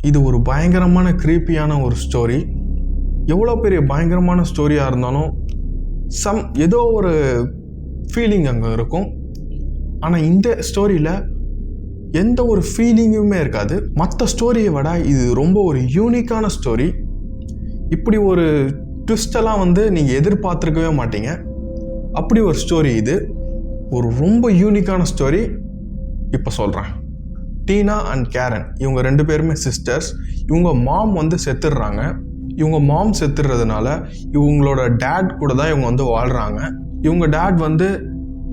இது ஒரு பயங்கரமான க்ரீப்பியான ஒரு ஸ்டோரி. எவ்வளோ பெரிய பயங்கரமான ஸ்டோரியாக இருந்தாலும் ஏதோ ஒரு ஃபீலிங் அங்கே இருக்கும். ஆனால் இந்த ஸ்டோரியில் எந்த ஒரு ஃபீலிங்குமே இருக்காது. மற்ற ஸ்டோரியை விட இது ரொம்ப ஒரு யூனிக்கான ஸ்டோரி. இப்படி ஒரு ட்விஸ்டெல்லாம் நீங்கள் எதிர்பார்த்துருக்கவே மாட்டீங்க. அப்படி ஒரு ஸ்டோரி இது. ஒரு ரொம்ப யூனிக்கான ஸ்டோரி இப்போ சொல்கிறேன். டீனா அண்ட் கேரன் இவங்க 2 பேருமே சிஸ்டர்ஸ். இவங்க மாம் செத்துடுறாங்க. இவங்க மாம் செத்துடுறதுனால இவங்களோட டேட் கூட தான் இவங்க வாழ்கிறாங்க. இவங்க டேட்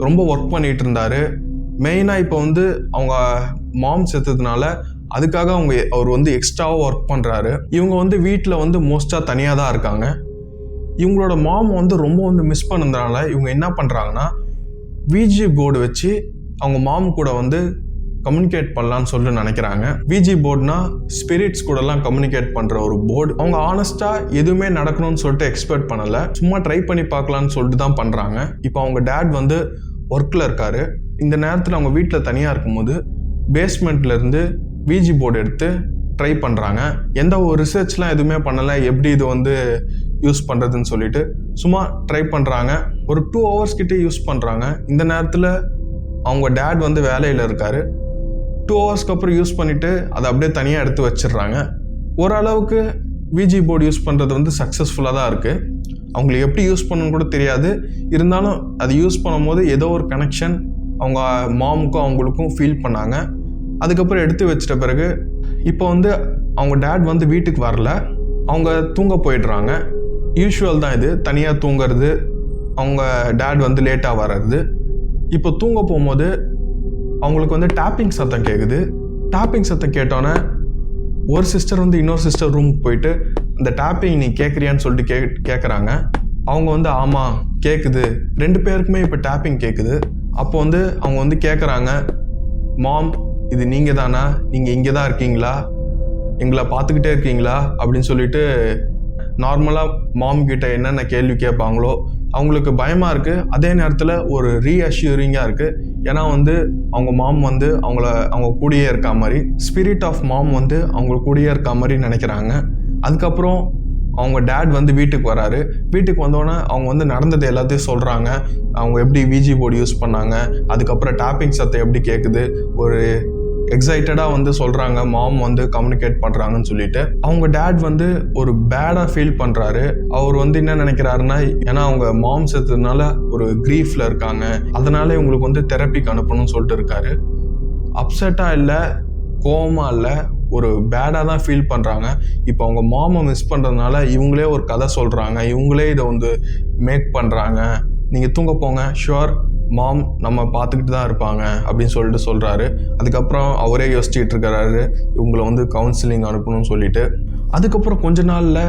ரொம்ப ஒர்க் பண்ணிகிட்டு இருந்தார். மெயினாக இப்போ அவங்க மாம் செத்ததுனால அதுக்காக அவர் எக்ஸ்ட்ராவாக ஒர்க் பண்ணுறாரு. இவங்க வீட்டில் மோஸ்ட்டாக தனியாக தான் இருக்காங்க. இவங்களோட மாம் ரொம்ப மிஸ் பண்ணதுனால இவங்க என்ன பண்ணுறாங்கன்னா விஜி போர்டு வச்சு அவங்க மாம் கூட கம்யூனிகேட் பண்ணலான்னு சொல்லிட்டு நினைக்கிறாங்க. விஜி போர்டுனா ஸ்பிரிட்ஸ் கூடலாம் கம்யூனிகேட் பண்ணுற ஒரு போர்டு. அவங்க ஆனஸ்ட்டாக எதுவுமே நடக்கணும்னு சொல்லிட்டு எக்ஸ்பெக்ட் பண்ணலை, சும்மா ட்ரை பண்ணி பார்க்கலான்னு சொல்லிட்டு தான் பண்ணுறாங்க. இப்போ அவங்க டேட் ஒர்க்கில் இருக்கார். இந்த நேரத்தில் அவங்க வீட்டில் தனியாக இருக்கும்போது பேஸ்மெண்ட்லேருந்து விஜி போர்டு எடுத்து ட்ரை பண்ணுறாங்க. எந்த ஒரு ரிசர்ச்லாம் எதுவுமே பண்ணலை, எப்படி இது யூஸ் பண்ணுறதுன்னு சொல்லிட்டு சும்மா ட்ரை பண்ணுறாங்க. ஒரு 2 hours கிட்டே யூஸ் பண்ணுறாங்க. இந்த நேரத்தில் அவங்க டேட் வேலையில் இருக்கார். 2 hours அப்புறம் யூஸ் பண்ணிவிட்டு அதை அப்படியே தனியாக எடுத்து வச்சிடுறாங்க. ஓரளவுக்கு விஜி போர்டு யூஸ் பண்ணுறது சக்ஸஸ்ஃபுல்லாக தான் இருக்குது. அவங்களுக்கு எப்படி யூஸ் பண்ணணும்னு கூட தெரியாது. இருந்தாலும் அது யூஸ் பண்ணும்போது ஏதோ ஒரு கனெக்ஷன் அவங்க மாமுக்கும் அவங்களுக்கும் ஃபீல் பண்ணாங்க. அதுக்கப்புறம் எடுத்து வச்சிட்ட பிறகு இப்போ அவங்க டேட் வீட்டுக்கு வரல, அவங்க தூங்க போயிடுறாங்க. யூஷுவல் தான் இது, தனியாக தூங்கிறது, அவங்க டேட் லேட்டாக வர்றது. இப்போ தூங்க போகும்போது அவங்களுக்கு டேப்பிங் சத்தம் கேட்குது. டேப்பிங் சத்தம் கேட்டோன்னே ஒரு சிஸ்டர் இன்னொரு சிஸ்டர் ரூமுக்கு போயிட்டு இந்த டேப்பிங் நீ கேட்குறியான்னு சொல்லிட்டு கேட்குறாங்க. அவங்க ஆமாம் கேட்குது, 2 பேருக்குமே இப்போ டேப்பிங் கேட்குது. அப்போ அவங்க கேட்குறாங்க, மாம் இது நீங்கள் தானா, நீங்கள் இங்கே தான் இருக்கீங்களா, எங்களை பார்த்துக்கிட்டே இருக்கீங்களா அப்படின்னு சொல்லிட்டு நார்மலாக மாம் கிட்ட என்னென்ன கேள்வி கேட்பாங்களோ அவங்களுக்கு பயமாக இருக்குது. அதே நேரத்தில் ஒரு ரீஅஷ்யூரிங்காக இருக்குது. ஏன்னா அவங்க மாம் அவங்க கூடயே இருக்கா மாதிரி, ஸ்பிரிட் ஆஃப் மாம் அவங்க கூடயே இருக்கா மாதிரி நினைக்கிறாங்க. அதுக்கப்புறம் அவங்க டேட் வீட்டுக்கு வராரு. வீட்டுக்கு வந்தோடனே அவங்க நடந்தது எல்லாத்தையும் சொல்கிறாங்க. அவங்க எப்படி விஜி போர்டு யூஸ் பண்ணாங்க, அதுக்கப்புறம் டேப்பிங் சத்தம் எப்படி கேட்குது, ஒரு எக்ஸைட்டடாக சொல்கிறாங்க மாம் கம்யூனிகேட் பண்ணுறாங்கன்னு சொல்லிட்டு. அவங்க டேட் ஒரு பேடாக ஃபீல் பண்ணுறாரு. அவர் என்ன நினைக்கிறாருன்னா, ஏன்னா அவங்க மாம் செத்ததுனால ஒரு க்ரீஃபில் இருக்காங்க, அதனால இவங்களுக்கு தெரப்பிக்கு அனுப்பணும்னு சொல்லிட்டு இருக்காரு. அப்செட்டாக இல்லை, கோவமாக இல்லை, ஒரு பேடாக தான் ஃபீல் பண்ணுறாங்க. இப்போ அவங்க மாமை மிஸ் பண்ணுறதுனால இவங்களே ஒரு கதை சொல்கிறாங்க, இவங்களே இதை மேக் பண்ணுறாங்க. நீங்கள் தூங்க போங்க, ஷுவர் மாம் நம்ம பார்த்துக்கிட்டு தான் இருப்பாங்க அப்படின்னு சொல்லிட்டு சொல்கிறாரு. அதுக்கப்புறம் அவரே யோசிச்சுட்டு இருக்கிறாரு இவங்களை கவுன்சிலிங் அனுப்பணும்னு சொல்லிட்டு. அதுக்கப்புறம் கொஞ்ச நாளில்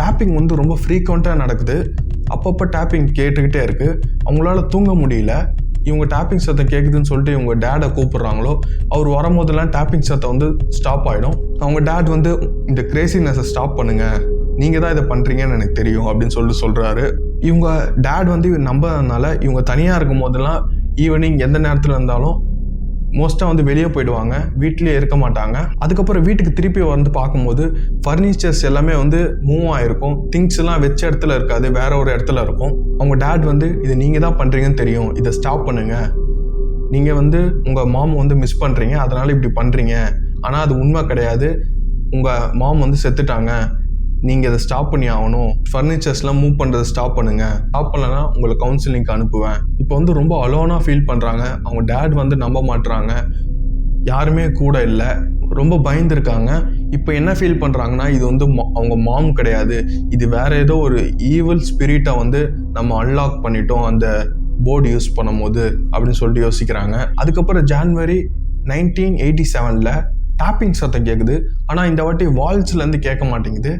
டேப்பிங் ரொம்ப ஃப்ரீக்வெண்ட்டாக நடக்குது. அப்பப்போ டேப்பிங் கேட்டுக்கிட்டே இருக்குது. அவங்களால தூங்க முடியல. இவங்க டேப்பிங் சத்தம் கேட்குதுன்னு சொல்லிட்டு இவங்க டேடை கூப்பிட்றாங்களோ, அவர் வரும்போதெல்லாம் டேப்பிங் சத்தம் ஸ்டாப் ஆகிடும். அவங்க டேட் இந்த கிரேசினஸை ஸ்டாப் பண்ணுங்கள், நீங்கள் தான் இதை பண்ணுறீங்கன்னு எனக்கு தெரியும் அப்படின்னு சொல்லிட்டு சொல்கிறாரு. இவங்க டேட் நம்புறதுனால இவங்க தனியாக இருக்கும் போதெல்லாம் ஈவினிங் எந்த நேரத்தில் இருந்தாலும் மோஸ்ட்டாக வெளியே போயிடுவாங்க, வீட்லேயே இருக்க மாட்டாங்க. அதுக்கப்புறம் வீட்டுக்கு திருப்பி பார்க்கும்போது ஃபர்னிச்சர்ஸ் எல்லாமே மூவ் ஆகிருக்கும். திங்ஸ் எல்லாம் வச்ச இடத்துல இருக்காது, வேற ஒரு இடத்துல இருக்கும். அவங்க டேட் இது நீங்கள் தான் பண்ணுறீங்கன்னு தெரியும், இதை ஸ்டாப் பண்ணுங்கள், நீங்கள் உங்கள் மாம் மிஸ் பண்ணுறீங்க, அதனால் இப்படி பண்ணுறீங்க, ஆனால் அது உண்மை கிடையாது, உங்கள் மாம் செத்துட்டாங்க, நீங்கள் அதை ஸ்டாப் பண்ணி ஆகணும், ஃபர்னிச்சர்ஸ்லாம் மூவ் பண்ணுறதை ஸ்டாப் பண்ணுங்கள், ஸ்டாப் பண்ணலன்னா உங்களை கவுன்சிலிங்க்கு அனுப்புவேன். இப்போ ரொம்ப அலோனாக ஃபீல் பண்ணுறாங்க. அவங்க டேட் நம்ப மாட்டுறாங்க, யாருமே கூட இல்லை, ரொம்ப பயந்துருக்காங்க. இப்போ என்ன ஃபீல் பண்ணுறாங்கன்னா, இது அவங்க மாம் கிடையாது, இது வேற ஏதோ ஒரு ஈவில் ஸ்பிரிட்டை நம்ம அன்லாக் பண்ணிட்டோம் அந்த போர்டு யூஸ் பண்ணும் போது அப்படின்னு சொல்லிட்டு யோசிக்கிறாங்க. அதுக்கப்புறம் ஜான்வரி 1987 டேப்பிங் சத்தம் கேட்குது. ஆனால் இந்த வாட்டி வால்ஸ்லேருந்து கேட்க மாட்டேங்குது,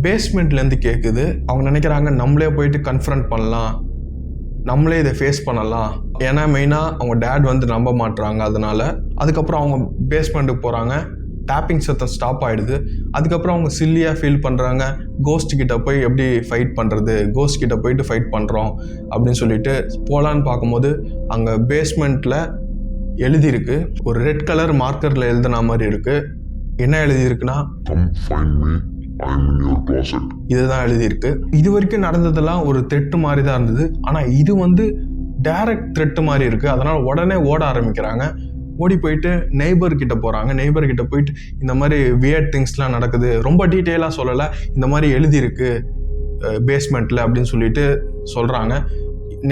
பேஸ்மெண்ட்லேருந்து கேட்குது. அவங்க நினைக்கிறாங்க நம்மளே போயிட்டு கன்ஃபரண்ட் பண்ணலாம், நம்மளே இதை ஃபேஸ் பண்ணலாம். ஏன்னா மெயினாக அவங்க டேட் நம்ப மாட்டுறாங்க அதனால. அதுக்கப்புறம் அவங்க பேஸ்மெண்ட்டுக்கு போகிறாங்க. டேப்பிங் சத்தம் ஸ்டாப் ஆகிடுது. அதுக்கப்புறம் அவங்க சில்லியாக ஃபீல் பண்ணுறாங்க, கோஸ்ட் கிட்ட போய் எப்படி ஃபைட் பண்ணுறது, கோஸ்ட் கிட்ட போயிட்டு ஃபைட் பண்ணுறோம் அப்படின்னு சொல்லிட்டு போகலான்னு பார்க்கும்போது அங்கே பேஸ்மெண்ட்டில் எழுதியிருக்கு, ஒரு ரெட் கலர் மார்க்கரில் எழுதுன மாதிரி இருக்குது, என்ன எழுதியிருக்குன்னா, Come find me, I am in your closet. இதுதான் எழுதியிருக்கு. இது வரைக்கும் நடந்ததெல்லாம் ஒரு த்ரெட் மாதிரி தான் இருந்தது. ஆனால் இது வந்து டைரக்ட் த்ரெட் மாதிரி இருக்குது. அதனால் உடனே ஓட ஆரம்பிக்கிறாங்க. ஓடி போயிட்டு நெய்பர் கிட்ட போகிறாங்க. நெய்பர் கிட்ட போயிட்டு இந்த மாதிரி வியர்ட் திங்ஸ்லாம் நடக்குது, ரொம்ப டீட்டெயிலாக சொல்லலை, இந்த மாதிரி எழுதியிருக்கு பேஸ்மெண்ட்டில் அப்படின்னு சொல்லிட்டு சொல்கிறாங்க.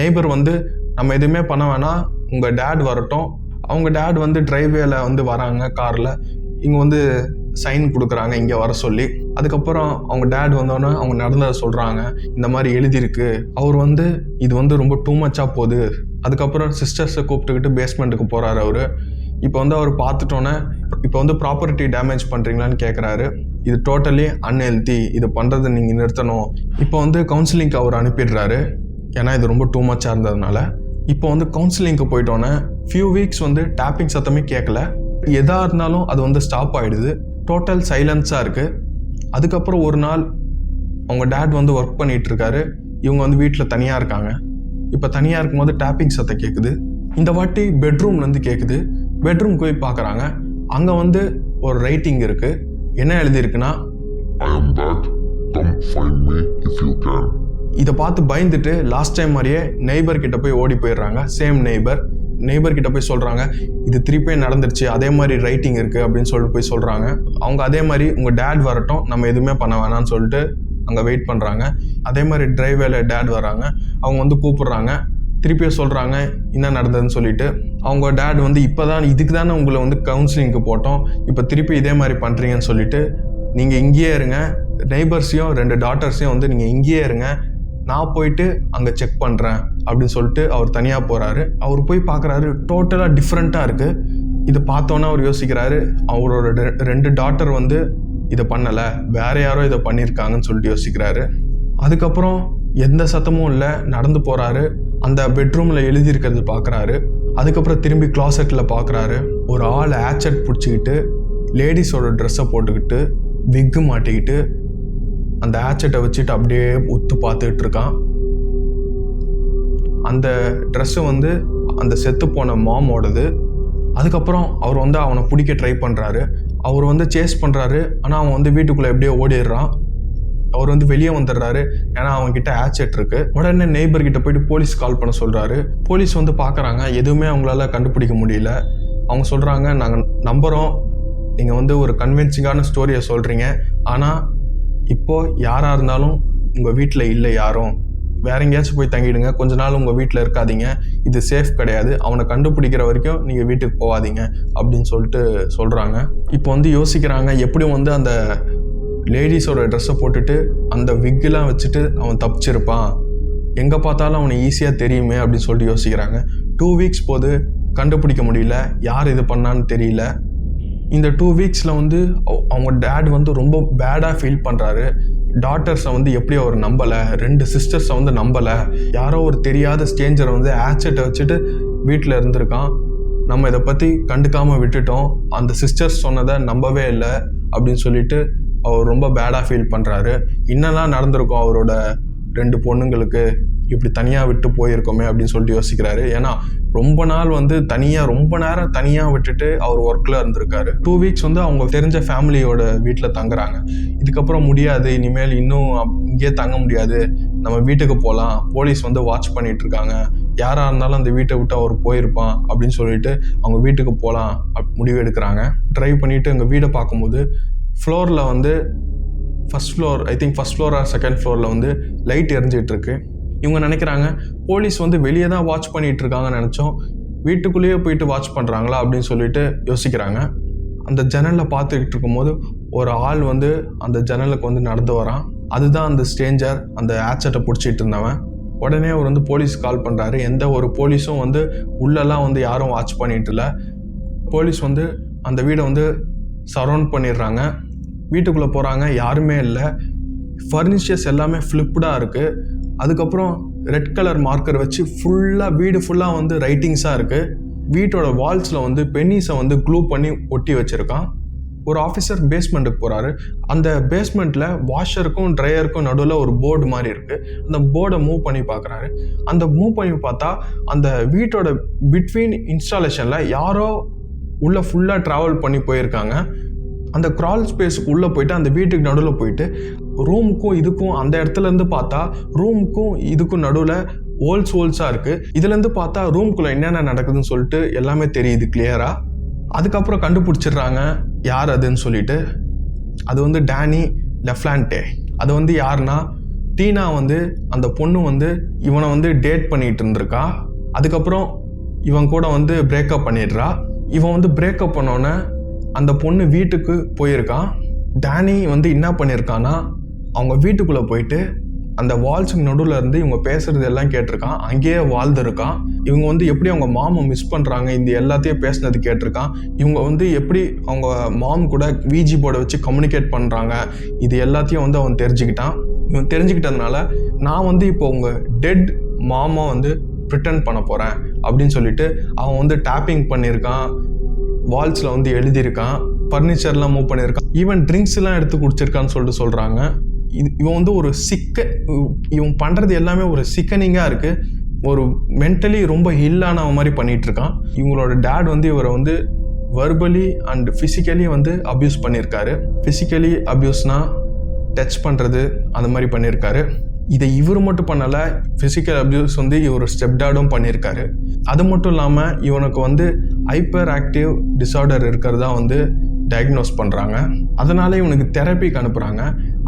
நெய்பர் வந்து நம்ம எதுவுமே பண்ண வேணாம், உங்கள் டேட் வரட்டும். அவங்க டேட் வந்து டிரைவேல வந்து வராங்க காரில். இங்கே வந்து சைன் கொடுக்குறாங்க இங்கே வர சொல்லி. அதுக்கப்புறம் அவங்க டேட் வந்தோன்னே அவங்க நடந்ததை சொல்கிறாங்க. இந்த மாதிரி எழுதியிருக்கு. அவர் வந்து இது வந்து ரொம்ப டூ மச்சாக போகுது. அதுக்கப்புறம் சிஸ்டர்ஸை கூப்பிட்டுக்கிட்டு பேஸ்மெண்ட்டுக்கு போகிறாரு அவர். இப்போ வந்து அவர் பார்த்துட்டோன்னே இப்போ வந்து ப்ராப்பர்ட்டி டேமேஜ் பண்ணுறீங்களான்னு கேட்குறாரு. இது டோட்டலி அன்ஹெல்தி, இது பண்ணுறதை நீங்கள் நிறுத்தணும். இப்போ வந்து கவுன்சிலிங்க்கு அவர் அனுப்பிடுறாரு, ஏன்னா இது ரொம்ப டூ மச்சாக இருந்ததுனால. இப்போ வந்து கவுன்சிலிங்க்கு போயிட்டோன்னே ஃபியூ வீக்ஸ் வந்து டேப்பிங் சத்தமே கேட்கல. எதாக இருந்தாலும் அது வந்து ஸ்டாப் ஆகிடுது. டோட்டல் சைலன்ஸாக இருக்குது. அதுக்கப்புறம் ஒரு நாள் அவங்க டேட் வந்து ஒர்க் பண்ணிகிட்ருக்காரு. இவங்க வந்து வீட்டில் தனியாக இருக்காங்க. இப்போ தனியாக இருக்கும்போது டேப்பிங் சத்தம் கேட்குது. இந்த வாட்டி பெட்ரூம்லேருந்து கேட்குது. பெட்ரூம் போய் பார்க்குறாங்க. அங்கே வந்து ஒரு ரைட்டிங் இருக்குது. என்ன எழுதியிருக்குன்னா, I am back, come find me if you can. இதை பார்த்து பயந்துட்டு லாஸ்ட் டைம் மாதிரியே நெய்பர் கிட்ட போய் ஓடி போயிடுறாங்க. சேம் நெய்பர் கிட்ட போய் சொல்கிறாங்க, இது திருப்பி நடந்துருச்சு, அதே மாதிரி ரைட்டிங் இருக்குது அப்படின்னு சொல்லிட்டு போய் சொல்கிறாங்க. அவங்க அதே மாதிரி உங்கள் டேட் வரட்டும், நம்ம எதுவுமே பண்ண வேணாம்னு சொல்லிட்டு அங்கே வெயிட் பண்ணுறாங்க. அதே மாதிரி டிரைவேல டேட் வராங்க. அவங்க வந்து கூப்பிட்றாங்க, திருப்பியும் சொல்கிறாங்க என்ன நடந்ததுன்னு சொல்லிட்டு. அவங்க டேட் வந்து இப்போ தான் இதுக்கு தானே உங்களை வந்து கவுன்சிலிங்க்கு போட்டோம், இப்போ திருப்பி இதே மாதிரி பண்ணுறீங்கன்னு சொல்லிட்டு, நீங்கள் இங்கேயே இருங்க, நெய்பர்ஸையும் 2 டாட்டர்ஸையும் வந்து நீங்கள் இங்கேயே இருங்க, நான் போயிட்டு அங்கே செக் பண்ணுறேன் அப்படின்னு சொல்லிட்டு அவர் தனியாக போகிறாரு. அவர் போய் பார்க்குறாரு, டோட்டலாக டிஃப்ரெண்ட்டாக இருக்குது. இதை பார்த்தோன்னே அவர் யோசிக்கிறாரு, அவரோட 2 டாட்டர் வந்து இதை பண்ணலை, வேற யாரோ இதை பண்ணியிருக்காங்கன்னு சொல்லிட்டு யோசிக்கிறாரு. அதுக்கப்புறம் எந்த சத்தமும் இல்லை, நடந்து போகிறாரு. அந்த பெட்ரூமில் எழுதியிருக்கிறது பார்க்குறாரு. அதுக்கப்புறம் திரும்பி கிளாசெட்டில் பார்க்குறாரு. ஒரு ஆள் ஆச்சட் பிடிச்சிக்கிட்டு லேடிஸோட ட்ரெஸ்ஸை போட்டுக்கிட்டு விக்கு மாட்டிக்கிட்டு அந்த ஆச்சட்டை வச்சுட்டு அப்படியே ஒத்து பார்த்துக்கிட்டு இருக்கான். அந்த ட்ரெஸ்ஸு வந்து அந்த செத்து போன மாமோடது. அதுக்கப்புறம் அவர் வந்து அவனை பிடிக்க ட்ரை பண்ணுறாரு. அவர் வந்து சேஸ் பண்ணுறாரு. ஆனால் அவன் வந்து வீட்டுக்குள்ளே எப்படியோ ஓடிடுறான். அவர் வந்து வெளியே வந்துடுறாரு, ஏன்னா அவன்கிட்ட ஆச்சட் இருக்கு. உடனே நெய்பர் கிட்ட போயிட்டு போலீஸ் கால் பண்ண சொல்கிறாரு. போலீஸ் வந்து பார்க்குறாங்க, எதுவுமே அவங்களால கண்டுபிடிக்க முடியல. அவங்க சொல்கிறாங்க, நாங்கள் நம்புகிறோம், நீங்கள் வந்து ஒரு கன்வின்சிங்கான ஸ்டோரியை சொல்கிறீங்க, ஆனால் இப்போது யாராக இருந்தாலும் உங்கள் வீட்டில் இல்லை, யாரும் வேற எங்கேயாச்சும் போய் தங்கிடுங்க, கொஞ்ச நாள் உங்கள் வீட்டில் இருக்காதீங்க, இது சேஃப் கிடையாது, அவனை கண்டுபிடிக்கிற வரைக்கும் நீங்கள் வீட்டுக்கு போகாதீங்க அப்படின்னு சொல்லிட்டு சொல்கிறாங்க. இப்போ வந்து யோசிக்கிறாங்க, எப்படியும் வந்து அந்த லேடிஸோட ட்ரெஸ்ஸை போட்டுட்டு அந்த விக்கெலாம் வச்சுட்டு அவன் தப்பிச்சிருப்பான், எங்கே பார்த்தாலும் அவனை ஈஸியாக தெரியுமே அப்படின்னு சொல்லிட்டு யோசிக்கிறாங்க. 2 வீக்ஸ் போது கண்டுபிடிக்க முடியல, யார் இது பண்ணான்னு தெரியல. இந்த 2 வீக்ஸில் வந்து அவங்க டேட் வந்து ரொம்ப பேடாக ஃபீல் பண்ணுறாரு. டாட்டர்ஸை வந்து எப்படி அவர் நம்பலை, 2 சிஸ்டர்ஸை வந்து நம்பலை, யாரோ ஒரு தெரியாத ஸ்ட்ரேஞ்சரை வந்து ஆச்சட்டை வச்சுட்டு வீட்டில் இருந்திருக்கான், நம்ம இதை பற்றி கண்டுக்காமல் விட்டுட்டோம், அந்த சிஸ்டர்ஸ் சொன்னதை நம்பவே இல்லை அப்படின்னு சொல்லிட்டு அவர் ரொம்ப பேடாக ஃபீல் பண்ணுறாரு. என்னெல்லாம் நடந்திருக்கும் அவரோட 2 பொண்ணுங்களுக்கு, இப்படி தனியாக விட்டு போயிருக்கோமே அப்படின்னு சொல்லிட்டு யோசிக்கிறாரு. ஏன்னா ரொம்ப நாள் வந்து ரொம்ப நேரம் தனியாக விட்டுட்டு அவர் ஒர்க்கில் இருந்திருக்காரு. 2 வீக்ஸ் வந்து அவங்க தெரிஞ்ச ஃபேமிலியோட வீட்டில் தங்குறாங்க. இதுக்கப்புறம் முடியாது, இனிமேல் இன்னும் இங்கேயே தங்க முடியாது, நம்ம வீட்டுக்கு போகலாம், போலீஸ் வந்து வாட்ச் பண்ணிட்டு இருக்காங்க, யாராக இருந்தாலும் அந்த வீட்டை விட்டு அவர் போயிருப்பான் அப்படின்னு சொல்லிட்டு அவங்க வீட்டுக்கு போகலாம் முடிவு எடுக்கிறாங்க. ட்ரைவ் பண்ணிவிட்டு எங்கள் வீடை பார்க்கும்போது ஃப்ளோரில் வந்து ஃபஸ்ட் ஃப்ளோர் ஆர் செகண்ட் ஃப்ளோரில் வந்து லைட் எரிஞ்சிட்டு இருக்கு. இவங்க நினைக்கிறாங்க, போலீஸ் வந்து வெளியே தான் வாட்ச் பண்ணிகிட்டு இருக்காங்கன்னு நினச்சோம், வீட்டுக்குள்ளேயே போயிட்டு வாட்ச் பண்ணுறாங்களா அப்படின்னு சொல்லிட்டு யோசிக்கிறாங்க. அந்த ஜன்னலில் பார்த்துக்கிட்டு இருக்கும்போது ஒரு ஆள் வந்து அந்த ஜன்னலுக்கு வந்து நடந்து வரான். அதுதான் அந்த ஸ்ட்ரேஞ்சர், அந்த ஆச்சட்டை பிடிச்சிட்டு இருந்தவன். உடனே அவர் வந்து போலீஸ் கால் பண்ணுறாரு. எந்த ஒரு போலீஸும் வந்து உள்ளெல்லாம் வந்து யாரும் வாட்ச் பண்ணிட்டு இல்லை. போலீஸ் வந்து அந்த வீடை வந்து சரவுண்ட் பண்ணிடுறாங்க. வீட்டுக்குள்ளே போகிறாங்க, யாருமே இல்லை. ஃபர்னிச்சர்ஸ் எல்லாமே ஃப்ளிப்டாக இருக்குது. அதுக்கப்புறம் ரெட் கலர் மார்க்கர் வச்சு வீடு ஃபுல்லாக வந்து ரைட்டிங்ஸாக இருக்குது. வீட்டோட வால்ஸில் வந்து பென்னிஸை வந்து க்ளூ பண்ணி ஒட்டி வச்சுருக்கான். ஒரு ஆஃபீஸர் பேஸ்மெண்ட்டுக்கு போகிறாரு. அந்த பேஸ்மெண்ட்டில் வாஷருக்கும் ட்ரையருக்கும் நடுவில் ஒரு போர்டு மாதிரி இருக்குது. அந்த போர்டை மூவ் பண்ணி பார்க்குறாரு. அந்த மூவ் பண்ணி பார்த்தா அந்த வீட்டோட பிட்வீன் இன்ஸ்டாலேஷனில் யாரோ உள்ளே ஃபுல்லாக ட்ராவல் பண்ணி போயிருக்காங்க. அந்த க்ரால் ஸ்பேஸுக்கு உள்ளே போயிட்டு அந்த வீட்டுக்கு நடுவில் போயிட்டு ரூமுக்கும் இதுக்கும் அந்த இடத்துலேருந்து பார்த்தா ரூமுக்கும் இதுக்கும் நடுவில் ஹோல்ஸாக இருக்குது. இதுலேருந்து பார்த்தா ரூம்குள்ளே என்னென்ன நடக்குதுன்னு சொல்லிட்டு எல்லாமே தெரியுது கிளியராக. அதுக்கப்புறம் கண்டுபிடிச்சிடுறாங்க யார் அதுன்னு சொல்லிட்டு. அது வந்து டேனி லெஃப்லான்டே. அது வந்து யாருன்னா டீனா வந்து அந்த பொண்ணு வந்து இவனை வந்து டேட் பண்ணிகிட்டு இருந்திருக்கா. அதுக்கப்புறம் இவன் கூட வந்து பிரேக்கப் பண்ணிடுறா. இவன் வந்து பிரேக்கப் பண்ணோன்னே அந்த பொண்ணு வீட்டுக்கு போயிருக்கான். டேனி வந்து என்ன பண்ணியிருக்கான்னா அவங்க வீட்டுக்குள்ளே போயிட்டு அந்த வால்ஸுக்கு நடுவில் இருந்து இவங்க பேசுகிறது எல்லாம் கேட்டிருக்கான். அங்கேயே வாழ்ந்துருக்கான். இவங்க வந்து எப்படி அவங்க மாமை மிஸ் பண்ணுறாங்க இந்த எல்லாத்தையும் பேசுனது கேட்டிருக்கான். இவங்க வந்து எப்படி அவங்க மாம் கூட விஜி போர்டை வச்சு கம்யூனிகேட் பண்ணுறாங்க இது எல்லாத்தையும் வந்து அவன் தெரிஞ்சுக்கிட்டான். இவன் தெரிஞ்சுக்கிட்டதுனால நான் வந்து இப்போ உங்கள் டெட் மாமா வந்து ப்ரிட்டன் பண்ண போகிறேன் அப்படின்னு சொல்லிட்டு அவன் வந்து டேப்பிங் பண்ணியிருக்கான். வால்ஸில் வந்து எழுதியிருக்கான். ஃபர்னிச்சர்லாம் மூவ் பண்ணியிருக்கான். ஈவன் ட்ரிங்க்ஸ்லாம் எடுத்து குடிச்சிருக்கான்னு சொல்லிட்டு சொல்கிறாங்க. இவன் வந்து ஒரு இவன் பண்ணுறது எல்லாமே ஒரு சிக்கனிங்காக இருக்குது. ஒரு மென்டலி ரொம்ப ஹில்லான மாதிரி பண்ணிகிட்ருக்கான். இவங்களோட டேட் வந்து இவரை வந்து வெர்பலி அண்ட் ஃபிசிக்கலி வந்து அப்யூஸ் பண்ணியிருக்காரு. ஃபிசிக்கலி அப்யூஸ்னால் டச் பண்ணுறது அந்த மாதிரி பண்ணியிருக்காரு. இதை இவர் மட்டும் பண்ணலை, ஃபிசிக்கல் அப்யூஸ் வந்து இவர் ஸ்டெப் டாடும் பண்ணியிருக்காரு. அது மட்டும் இல்லாமல் இவனுக்கு வந்து ஹைப்பர் ஆக்டிவ் டிஸார்டர் இருக்கிறதா வந்து டயக்னோஸ் பண்ணுறாங்க. அதனால இவனுக்கு தெரப்பிக்கு அனுப்புகிறாங்க.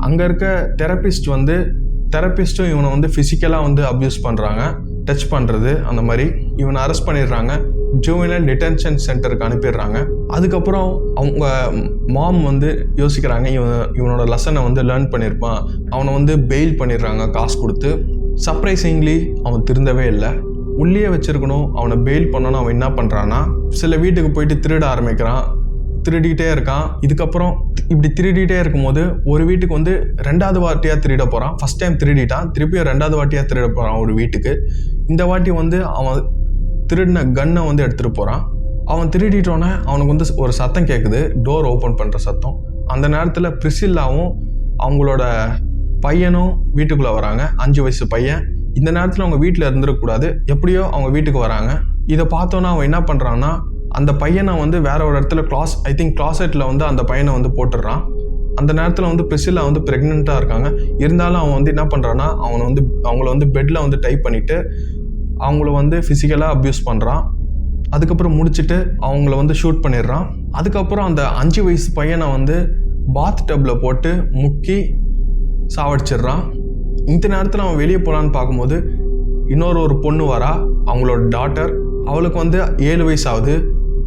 அங்கே இருக்க தெரப்பிஸ்ட்டும் இவனை வந்து ஃபிசிக்கலாக வந்து அப்யூஸ் பண்ணுறாங்க, டச் பண்ணுறது அந்த மாதிரி. இவனை அரெஸ்ட் பண்ணிடுறாங்க. ஜுவனைல் டிடென்ஷன் சென்டருக்கு அனுப்பிடுறாங்க. அதுக்கப்புறம் அவங்க மாம் வந்து யோசிக்கிறாங்க இவனோட லெசனை வந்து லேர்ன் பண்ணியிருப்பான். அவனை வந்து பெயில் பண்ணிடுறாங்க காசு கொடுத்து. சர்ப்ரைசிங்லி அவன் திருந்தவே இல்லை. உள்ளே வச்சிருக்கணும். அவனை பெயில் பண்ணணும். அவன் என்ன பண்ணுறான்னா சில வீட்டுக்கு போயிட்டு திருட ஆரம்பிக்கிறான். திருடிக்கிட்டே இருக்கான். இதுக்கப்புறம் இப்படி திருடிகிட்டே இருக்கும்போது ஒரு வீட்டுக்கு வந்து 2வது வாட்டியாக திருட போகிறான். ஃபஸ்ட் டைம் திருடிட்டான், திருப்பியும் 2வது வாட்டியாக திருட போகிறான் ஒரு வீட்டுக்கு. இந்த வாட்டி வந்து அவன் திருடின கன்னை வந்து எடுத்துகிட்டு போகிறான். அவன் திருடிட்டோன்னே அவனுக்கு வந்து ஒரு சத்தம் கேட்குது, டோர் ஓப்பன் பண்ணுற சத்தம். அந்த நேரத்தில் பிரிசில்லாவும் அவங்களோட பையனும் வீட்டுக்குள்ளே வராங்க. 5 வயசு பையன். இந்த நேரத்தில் அவங்க வீட்டில் இருந்துடக்கூடாது, எப்படியோ அவங்க வீட்டுக்கு வராங்க. இதை பார்த்தோன்னா அவன் என்ன பண்ணுறான்னா அந்த பையனை வந்து வேற ஒரு இடத்துல கிளாசெட்டில் வந்து அந்த பையனை வந்து போட்டுடுறான். அந்த நேரத்தில் வந்து பிரிசில்லா வந்து ப்ரெக்னெண்ட்டாக இருக்காங்க. இருந்தாலும் அவன் வந்து என்ன பண்ணுறான்னா அவங்கள வந்து பெட்டில் வந்து டைப் பண்ணிவிட்டு அவங்கள வந்து ஃபிசிக்கலாக அப்யூஸ் பண்ணுறான். அதுக்கப்புறம் முடிச்சுட்டு அவங்கள வந்து ஷூட் பண்ணிடுறான். அதுக்கப்புறம் அந்த 5 வயசு பையனை வந்து பாத் டப்பில் போட்டு முக்கி சாவடிச்சிடுறான். இந்த நேரத்தில் அவன் வெளியே போகலான்னு பார்க்கும்போது ஒரு பொண்ணு வரா, அவங்களோட டாட்டர். அவளுக்கு வந்து 7 வயசு ஆகுது.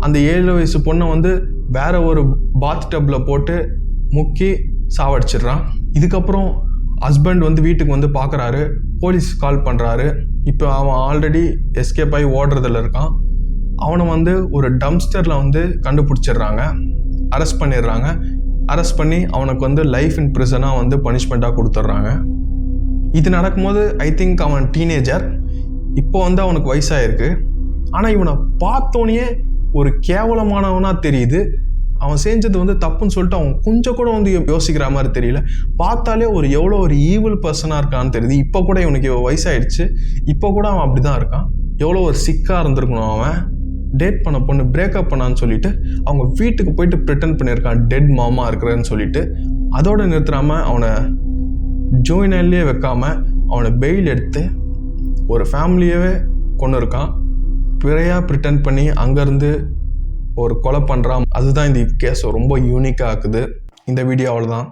அந்த 7 வயசு பொண்ணை வந்து வேற ஒரு பாத் டப்பில் போட்டு முக்கி சாவடிச்சிடுறான். இதுக்கப்புறம் ஹஸ்பண்ட் வந்து வீட்டுக்கு வந்து பார்க்குறாரு. போலீஸ் கால் பண்ணுறாரு. இப்போ அவன் ஆல்ரெடி எஸ்கேப் ஆகி ஓடுறதுல இருக்கான். அவனை வந்து ஒரு டம்ஸ்டரில் வந்து கண்டுபிடிச்சிடுறாங்க. அரெஸ்ட் பண்ணிடுறாங்க. அரெஸ்ட் பண்ணி அவனுக்கு வந்து லைஃப் இன் பிரிசனாக வந்து பனிஷ்மெண்ட்டாக கொடுத்துட்றாங்க. இது நடக்கும்போது அவன் டீனேஜர். இப்போ வந்து அவனுக்கு வயசாகிருக்கு. ஆனால் இவனை பார்த்தோன்னே ஒரு கேவலமானவனாக தெரியுது. அவன் செஞ்சது வந்து தப்புன்னு சொல்லிட்டு அவன் கொஞ்சம் கூட வந்து யோசிக்கிற மாதிரி தெரியல. பார்த்தாலே எவ்வளோ ஒரு ஈவில் பர்சனாக இருக்கான்னு தெரியுது. இப்போ கூட இவனுக்கு வயசாயிடுச்சு. இப்போ கூட அவன் அப்படி தான் இருக்கான். எவ்வளோ ஒரு சிக்காக இருந்திருக்கணும். அவன் டேட் பண்ண பொண்ணு பிரேக்கப் பண்ணான்னு சொல்லிட்டு அவங்க வீட்டுக்கு போயிட்டு ப்ரிட்டன் பண்ணியிருக்கான் டெட் மாமா இருக்கிறேன்னு சொல்லிட்டு. அதோடு நிறுத்துறாமல் அவனை ஜுவனைல்லே வைக்காமல் அவனை பெயில் எடுத்து ஒரு ஃபேமிலியவே கொண்டு இருக்கான். பிறையாக ப்ரிட்டன் பண்ணி அங்கேருந்து ஒரு கொலை பண்ணுறான். அதுதான் இந்த கேஸை ரொம்ப யூனிக்காக ஆக்குது. இந்த வீடியோ அவ்வளோதான்.